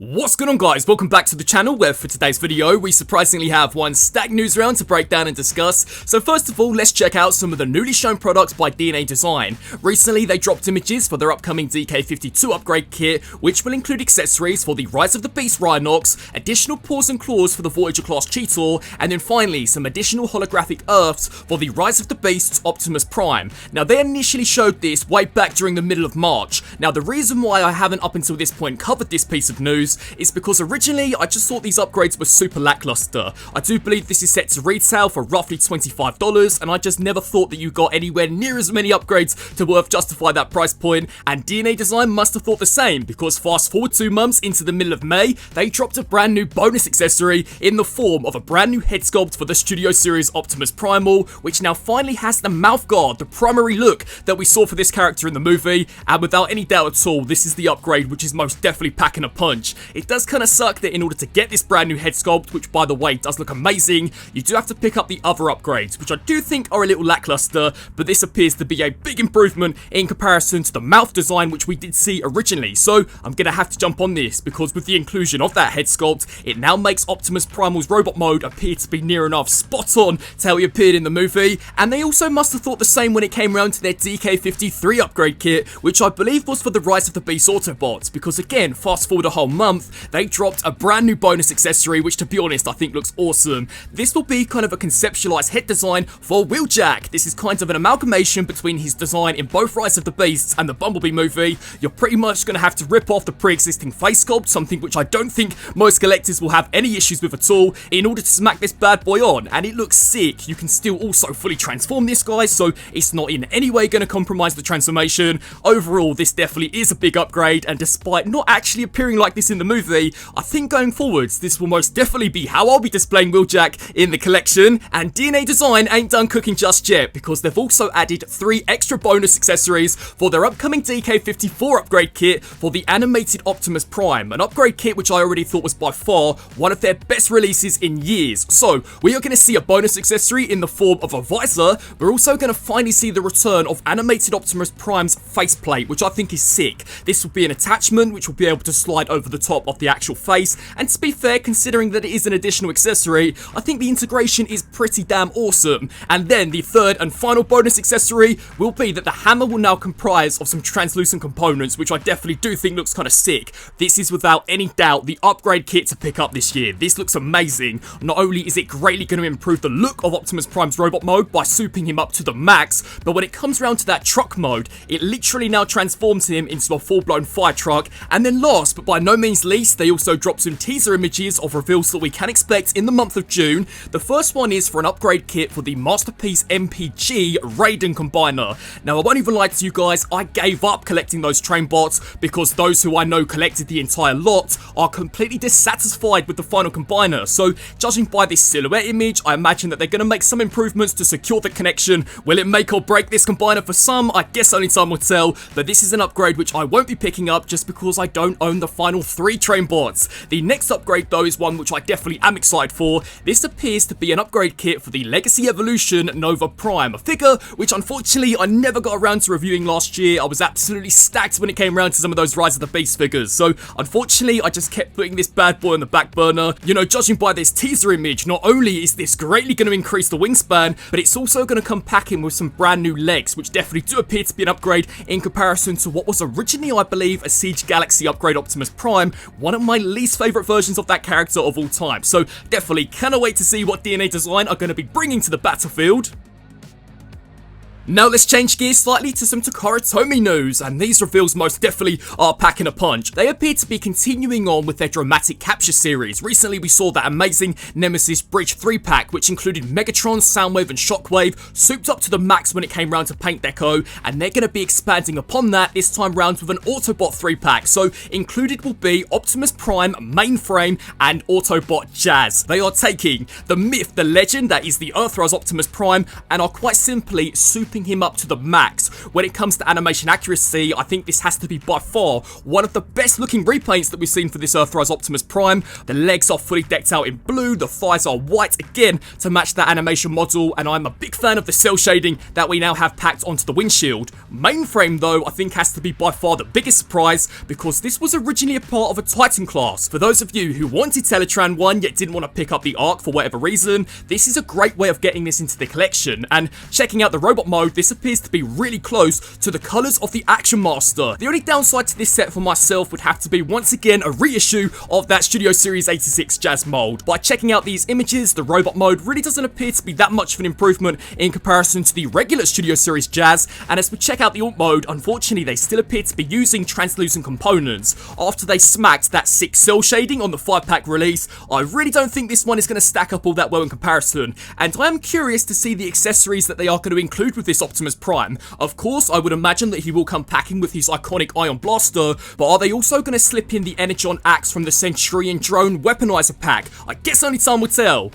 What's going on, guys? Welcome back to the channel, where for today's video we surprisingly have one stacked news round to break down and discuss. So first of all, let's check out some of the newly shown products by DNA Design. Recently they dropped images for their upcoming DK52 upgrade kit, which will include accessories for the Rise of the Beast Rhinox, additional paws and claws for the Voyager class Cheetor, and then finally some additional holographic Earths for the Rise of the Beasts Optimus Prime. Now they initially showed this way back during the middle of March. Now the reason why I haven't up until this point covered this piece of news is because originally I just thought these upgrades were super lackluster. I do believe this is set to retail for roughly $25, and I just never thought that you got anywhere near as many upgrades to worth justify that price point, and DNA Design must have thought the same, because fast forward 2 months into the middle of May, they dropped a brand new bonus accessory in the form of a brand new head sculpt for the Studio Series Optimus Primal, which now finally has the mouth guard, the primary look that we saw for this character in the movie, and without any doubt at all, this is the upgrade which is most definitely packing a punch. It does kind of suck that in order to get this brand new head sculpt, which by the way does look amazing, you do have to pick up the other upgrades, which I do think are a little lackluster, but this appears to be a big improvement in comparison to the mouth design which we did see originally. So I'm gonna have to jump on this, because with the inclusion of that head sculpt, it now makes Optimus Primal's robot mode appear to be near enough spot on to how he appeared in the movie, and they also must have thought the same when it came around to their DK53 upgrade kit, which I believe was for the Rise of the Beast Autobots, because again, fast forward a whole month, they dropped a brand new bonus accessory, which to be honest I think looks awesome. This will be kind of a conceptualized head design for Wheeljack. This is kind of an amalgamation between his design in both Rise of the Beasts and the Bumblebee movie. You're pretty much going to have to rip off the pre-existing face sculpt, something which I don't think most collectors will have any issues with at all, in order to smack this bad boy on, and it looks sick. You can still also fully transform this guy, so it's not in any way going to compromise the transformation. Overall, this definitely is a big upgrade, and despite not actually appearing like this in the movie, I think going forwards, this will most definitely be how I'll be displaying Wheeljack in the collection. And DNA Design ain't done cooking just yet, because they've also added 3 extra bonus accessories for their upcoming DK54 upgrade kit for the animated Optimus Prime, an upgrade kit which I already thought was by far one of their best releases in years. So we are going to see a bonus accessory in the form of a visor. We're also going to finally see the return of animated Optimus Prime's faceplate, which I think is sick. This will be an attachment which will be able to slide over the top of the actual face, and to be fair, considering that it is an additional accessory, I think the integration is pretty damn awesome. And then the third and final bonus accessory will be that the hammer will now comprise of some translucent components, which I definitely do think looks kind of sick. This is without any doubt the upgrade kit to pick up this year. This looks amazing. Not only is it greatly going to improve the look of Optimus Prime's robot mode by souping him up to the max, but when it comes around to that truck mode, it literally now transforms him into a full-blown fire truck. And then last but by no means least, they also dropped some teaser images of reveals that we can expect in the month of June. The first one is for an upgrade kit for the Masterpiece MPG Raiden Combiner. Now I won't even lie to you guys, I gave up collecting those train bots, because those who I know collected the entire lot are completely dissatisfied with the final combiner. So judging by this silhouette image, I imagine that they're going to make some improvements to secure the connection. Will it make or break this combiner for some? I guess only time will tell, but this is an upgrade which I won't be picking up just because I don't own the final 3 train bots. The next upgrade though is one which I definitely am excited for. This appears to be an upgrade kit for the Legacy Evolution Nova Prime, a figure which unfortunately I never got around to reviewing last year. I was absolutely stacked when it came around to some of those Rise of the Beast figures, so unfortunately I just kept putting this bad boy on the back burner. You know, judging by this teaser image, not only is this greatly going to increase the wingspan, but it's also going to come packing with some brand new legs, which definitely do appear to be an upgrade in comparison to what was originally, I believe, a Siege Galaxy upgrade Optimus Prime, one of my least favourite versions of that character of all time. So definitely cannot wait to see what DNA Design are going to be bringing to the battlefield. Now let's change gears slightly to some Takara Tomy news, and these reveals most definitely are packing a punch. They appear to be continuing on with their dramatic capture series. Recently we saw that amazing Nemesis Bridge 3-pack, which included Megatron, Soundwave and Shockwave, souped up to the max when it came round to paint deco, and they're going to be expanding upon that this time round with an Autobot 3-pack. So included will be Optimus Prime, Mainframe and Autobot Jazz. They are taking the myth, the legend that is the Earthrise Optimus Prime, and are quite simply super amping him up to the max. When it comes to animation accuracy, I think this has to be by far one of the best looking repaints that we've seen for this Earthrise Optimus Prime. The legs are fully decked out in blue, the thighs are white again to match that animation model, and I'm a big fan of the cell shading that we now have packed onto the windshield. Mainframe though, I think has to be by far the biggest surprise, because this was originally a part of a Titan class. For those of you who wanted Teletran 1 yet didn't want to pick up the Arc for whatever reason, this is a great way of getting this into the collection, and checking out the robot mode, this appears to be really close to the colours of the Action Master. The only downside to this set for myself would have to be once again a reissue of that Studio Series 86 Jazz mold. By checking out these images, the robot mode really doesn't appear to be that much of an improvement in comparison to the regular Studio Series Jazz, and as we check out the alt mode, unfortunately they still appear to be using translucent components. After they smacked that 6 cell shading on the 5-pack release, I really don't think this one is going to stack up all that well in comparison, and I am curious to see the accessories that they are going to include with this Optimus Prime. Of course, I would imagine that he will come packing with his iconic Ion Blaster, but are they also going to slip in the Energon Axe from the Centurion Drone Weaponizer pack? I guess only time will tell.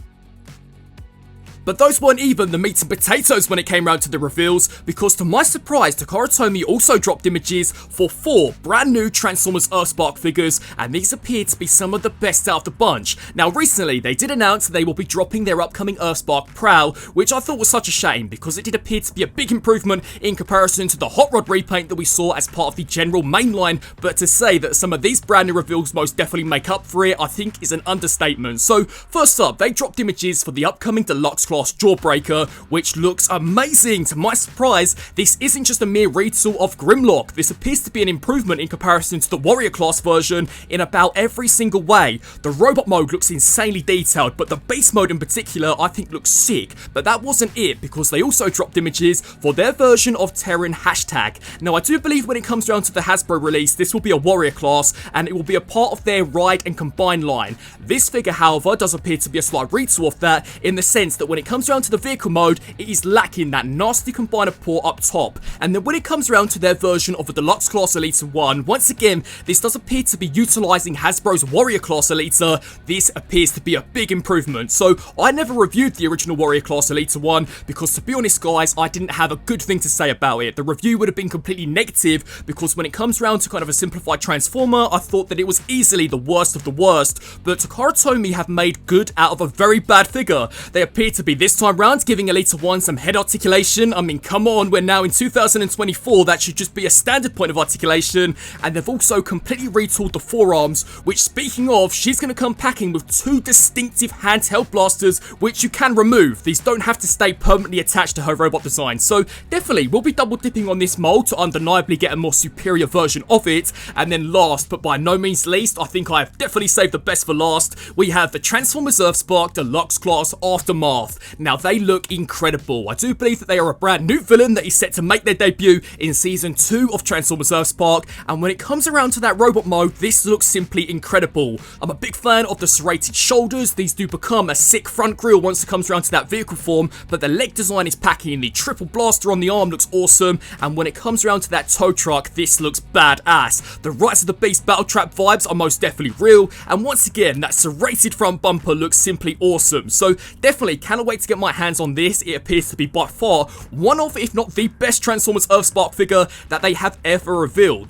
But those weren't even the meat and potatoes when it came round to the reveals, because to my surprise, Takara Tomy also dropped images for 4 brand new Transformers Earthspark figures, and these appear to be some of the best out of the bunch. Now recently, they did announce that they will be dropping their upcoming Earthspark Prowl, which I thought was such a shame, because it did appear to be a big improvement in comparison to the Hot Rod repaint that we saw as part of the general mainline, but to say that some of these brand new reveals most definitely make up for it, I think is an understatement. So first up, they dropped images for the upcoming Deluxe Jawbreaker, which looks amazing. To my surprise, this isn't just a mere retool of Grimlock. This appears to be an improvement in comparison to the Warrior class version in about every single way. The robot mode looks insanely detailed, but the beast mode in particular I think looks sick. But that wasn't it, because they also dropped images for their version of Terran Hashtag. Now I do believe when it comes down to the Hasbro release, this will be a Warrior class, and it will be a part of their Ride and Combine line. This figure, however, does appear to be a slight retool of that, in the sense that when it comes around to the vehicle mode, it is lacking that nasty combiner port up top. And then when it comes around to their version of a Deluxe class Elita 1, once again, this does appear to be utilising Hasbro's Warrior class Elita. This appears to be a big improvement. So I never reviewed the original Warrior class Elita 1, because to be honest guys, I didn't have a good thing to say about it. The review would have been completely negative, because when it comes around to kind of a simplified Transformer, I thought that it was easily the worst of the worst. But Takara Tomy have made good out of a very bad figure. They appear to be this time round giving Elita 1 some head articulation. I mean, come on, we're now in 2024, that should just be a standard point of articulation. And they've also completely retooled the forearms, which, speaking of, she's going to come packing with 2 distinctive handheld blasters, which you can remove. These don't have to stay permanently attached to her robot design. So definitely, we'll be double dipping on this mold to undeniably get a more superior version of it. And then last, but by no means least, I think I've definitely saved the best for last, we have the Transformers Earthspark Deluxe Class Aftermath. Now, they look incredible. I do believe that they are a brand new villain that is set to make their debut in Season 2 of Transformers Earthspark, and when it comes around to that robot mode, this looks simply incredible. I'm a big fan of the serrated shoulders. These do become a sick front grille once it comes around to that vehicle form, but the leg design is packing. The triple blaster on the arm looks awesome, and when it comes around to that tow truck, this looks badass. The Rise of the Beast battle trap vibes are most definitely real, and once again, that serrated front bumper looks simply awesome. So definitely cannot wait to get my hands on this. It appears to be by far one of, if not the best Transformers Earthspark figure that they have ever revealed.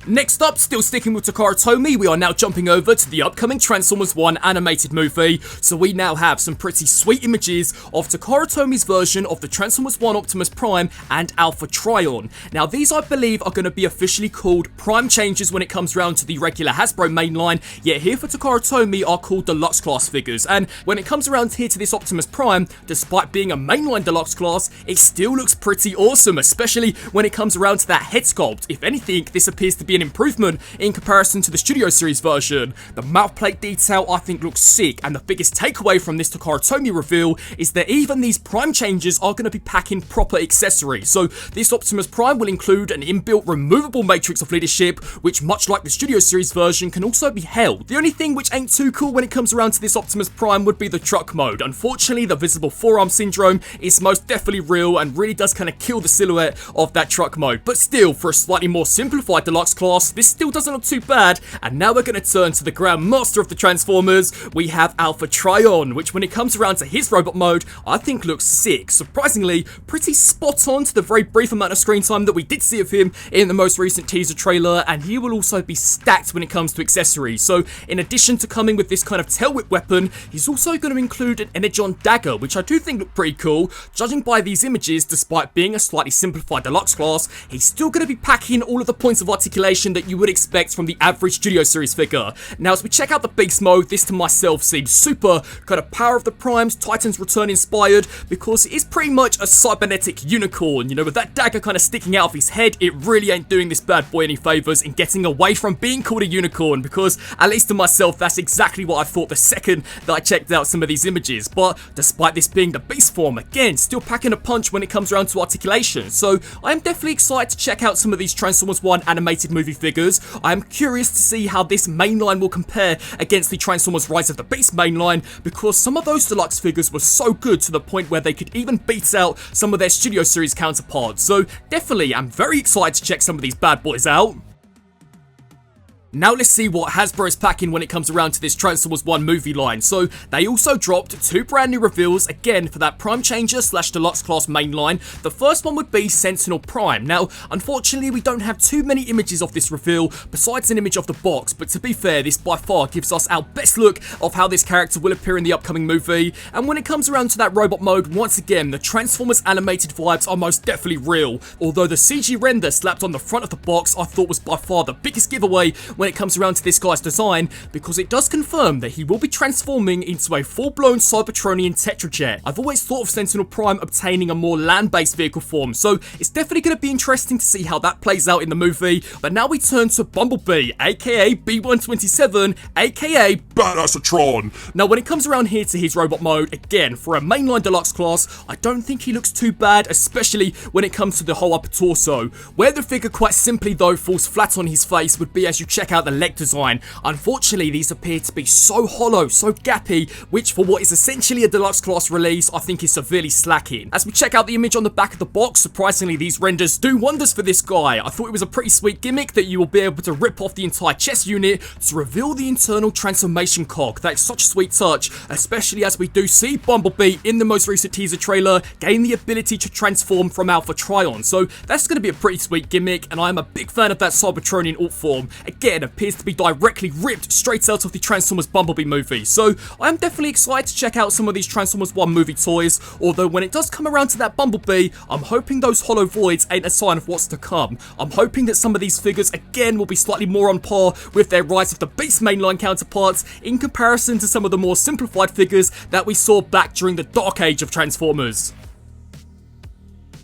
Next up, still sticking with Takara Tomy, we are now jumping over to the upcoming Transformers 1 animated movie. So we now have some pretty sweet images of Takara Tomy's version of the Transformers 1 Optimus Prime and Alpha Trion. Now these, I believe, are going to be officially called Prime changes when it comes round to the regular Hasbro mainline, yet here for Takara Tomy are called Deluxe class figures. And when it comes around here to this Optimus Prime, despite being a mainline Deluxe class, it still looks pretty awesome, especially when it comes around to that head sculpt. If anything, this appears to be an improvement in comparison to the Studio Series version. The mouthplate detail I think looks sick, and the biggest takeaway from this Takara Tomy reveal is that even these Prime changes are going to be packing proper accessories. So this Optimus Prime will include an inbuilt removable matrix of leadership, which much like the Studio Series version can also be held. The only thing which ain't too cool when it comes around to this Optimus Prime would be the truck mode. Unfortunately, the visible forearm syndrome is most definitely real and really does kind of kill the silhouette of that truck mode. But still, for a slightly more simplified Deluxe class, Class. This still doesn't look too bad, and now we're going to turn to the Grand Master of the Transformers. We have AUTOBOTS, which when it comes around to his robot mode, I think looks sick. Surprisingly, pretty spot on to the very brief amount of screen time that we did see of him in the most recent teaser trailer, and he will also be stacked when it comes to accessories. So in addition to coming with this kind of tail whip weapon, he's also going to include an Energon dagger, which I do think look pretty cool. Judging by these images, despite being a slightly simplified deluxe class, he's still going to be packing all of the points of articulation that you would expect from the average Studio Series figure. Now as we check out the beast mode, this to myself seems super kind of Power of the Primes, Titan's Return inspired, because it is pretty much a cybernetic unicorn. You know, with that dagger kind of sticking out of his head, it really ain't doing this bad boy any favours in getting away from being called a unicorn, because at least to myself, that's exactly what I thought the second that I checked out some of these images. But despite this being the beast form, again, still packing a punch when it comes around to articulation. So I am definitely excited to check out some of these Transformers 1 animated movie figures. I am curious to see how this mainline will compare against the Transformers Rise of the Beast mainline, because some of those deluxe figures were so good to the point where they could even beat out some of their Studio Series counterparts. So definitely, I'm very excited to check some of these bad boys out. Now let's see what Hasbro is packing when it comes around to this Transformers 1 movie line. So they also dropped two brand new reveals, again for that Prime Changer / Deluxe Class mainline. The first one would be Sentinel Prime. Now unfortunately we don't have too many images of this reveal besides an image of the box, but to be fair, this by far gives us our best look of how this character will appear in the upcoming movie. And when it comes around to that robot mode, once again the Transformers animated vibes are most definitely real, although the CG render slapped on the front of the box I thought was by far the biggest giveaway when it comes around to this guy's design, because it does confirm that he will be transforming into a full-blown Cybertronian Tetrajet. I've always thought of Sentinel Prime obtaining a more land-based vehicle form, so it's definitely going to be interesting to see how that plays out in the movie. But now we turn to Bumblebee, aka B127, aka Badassatron. Now when it comes around here to his robot mode, again for a mainline deluxe class, I don't think he looks too bad, especially when it comes to the whole upper torso. Where the figure quite simply though falls flat on his face would be as you check out the leg design. Unfortunately, these appear to be so hollow, so gappy, which for what is essentially a deluxe class release, I think is severely slacking. As we check out the image on the back of the box, surprisingly these renders do wonders for this guy. I thought it was a pretty sweet gimmick that you will be able to rip off the entire chest unit to reveal the internal transformation cog. That's such a sweet touch, especially as we do see Bumblebee in the most recent teaser trailer gain the ability to transform from AUTOBOTS. So that's going to be a pretty sweet gimmick, and I'm a big fan of that Cybertronian alt form. Again, appears to be directly ripped straight out of the Transformers Bumblebee movie. So I am definitely excited to check out some of these Transformers 1 movie toys, although when it does come around to that Bumblebee, I'm hoping those hollow voids ain't a sign of what's to come. I'm hoping that some of these figures again will be slightly more on par with their Rise of the Beast mainline counterparts in comparison to some of the more simplified figures that we saw back during the dark age of Transformers.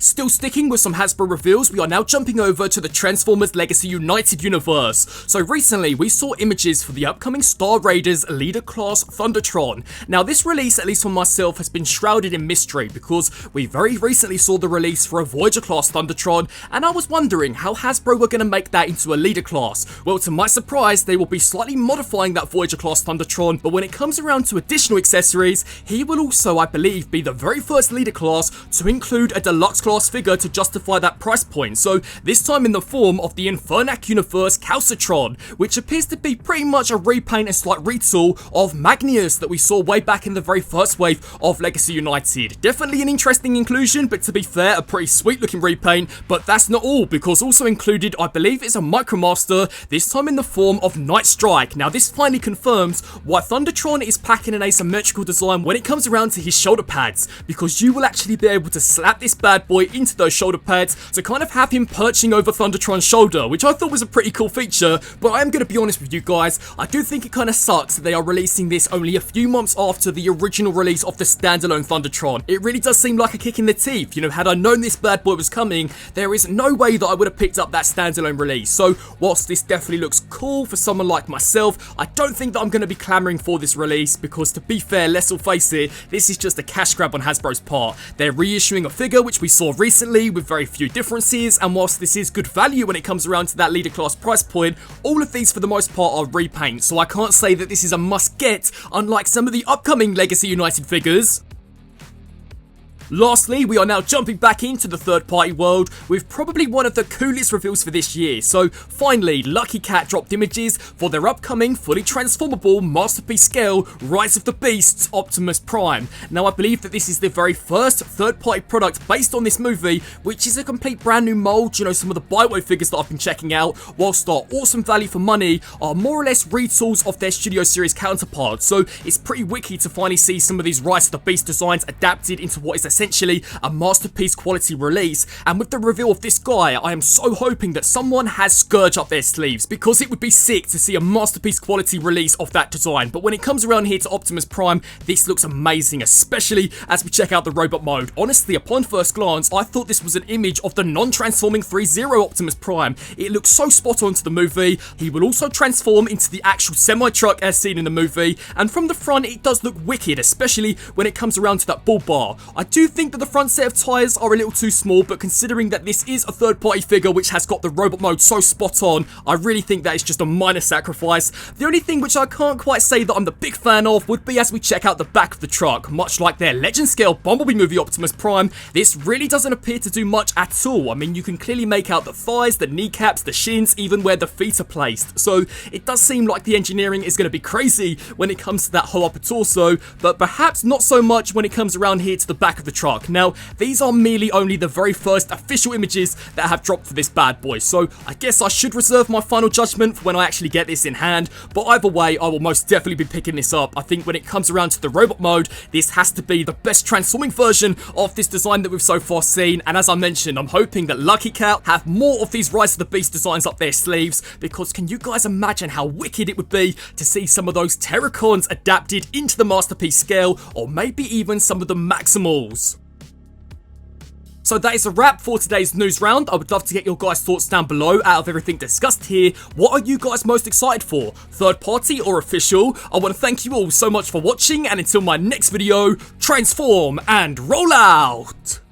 Still sticking with some Hasbro reveals, we are now jumping over to the Transformers Legacy United universe. So recently, we saw images for the upcoming Star Raiders Leader Class Thundertron. Now this release, at least for myself, has been shrouded in mystery because we very recently saw the release for a Voyager Class Thundertron, and I was wondering how Hasbro were going to make that into a Leader Class. Well, to my surprise, they will be slightly modifying that Voyager Class Thundertron, but when it comes around to additional accessories, he will also, I believe, be the very first Leader Class to include a Deluxe Class figure to justify that price point. So this time in the form of the Infernac Universe Calcitron, which appears to be pretty much a repaint and slight retool of Magnius that we saw way back in the very first wave of Legacy United. Definitely an interesting inclusion, but to be fair, a pretty sweet looking repaint. But that's not all, because also included, I believe, is a Micromaster, this time in the form of Night Strike. Now this finally confirms why Thundertron is packing an asymmetrical design when it comes around to his shoulder pads, because you will actually be able to slap this bad boy into those shoulder pads to kind of have him perching over Thundertron's shoulder, which I thought was a pretty cool feature. But I am going to be honest with you guys, I do think it kind of sucks that they are releasing this only a few months after the original release of the standalone Thundertron. It really does seem like a kick in the teeth. You know, had I known this bad boy was coming, there is no way that I would have picked up that standalone release. So whilst this definitely looks cool for someone like myself, I don't think that I'm going to be clamoring for this release, because to be fair, let's all face it, this is just a cash grab on Hasbro's part. They're reissuing a figure which we saw recently with very few differences, and whilst this is good value when it comes around to that Leader Class price point, all of these for the most part are repaints, so I can't say that this is a must get, unlike some of the upcoming Legacy United figures. Lastly, we are now jumping back into the third-party world with probably one of the coolest reveals for this year. So finally, Lucky Cat dropped images for their upcoming fully transformable masterpiece scale Rise of the Beasts Optimus Prime. Now I believe that this is the very first third-party product based on this movie, which is a complete brand new mold. You know, some of the Byway figures that I've been checking out, whilst our awesome value for money, are more or less retools of their Studio Series counterparts. So it's pretty wicked to finally see some of these Rise of the Beast designs adapted into what is essentially a masterpiece quality release. And with the reveal of this guy, I am so hoping that someone has Scourge up their sleeves, because it would be sick to see a masterpiece quality release of that design. But when it comes around here to Optimus Prime, this looks amazing, especially as we check out the robot mode. Honestly, upon first glance, I thought this was an image of the non-transforming 3.0 Optimus Prime. It looks so spot on to the movie. He will also transform into the actual semi-truck as seen in the movie, and from the front it does look wicked, especially when it comes around to that bull bar. I do think that the front set of tyres are a little too small, but considering that this is a third-party figure which has got the robot mode so spot on, I really think that is just a minor sacrifice. The only thing which I can't quite say that I'm the big fan of would be as we check out the back of the truck. Much like their Legend Scale Bumblebee movie Optimus Prime, this really doesn't appear to do much at all. I mean, you can clearly make out the thighs, the kneecaps, the shins, even where the feet are placed. So it does seem like the engineering is going to be crazy when it comes to that whole upper torso, but perhaps not so much when it comes around here to the back of the truck. Now, these are merely only the very first official images that have dropped for this bad boy, so I guess I should reserve my final judgment for when I actually get this in hand, but either way, I will most definitely be picking this up. I think when it comes around to the robot mode, this has to be the best transforming version of this design that we've so far seen, and as I mentioned, I'm hoping that Lucky Cat have more of these Rise of the Beast designs up their sleeves, because can you guys imagine how wicked it would be to see some of those Terracons adapted into the masterpiece scale, or maybe even some of the Maximals. So that is a wrap for today's news round. I would love to get your guys' thoughts down below. Out of everything discussed here, what are you guys most excited for? Third party or official? I want to thank you all so much for watching, and until my next video, transform and roll out!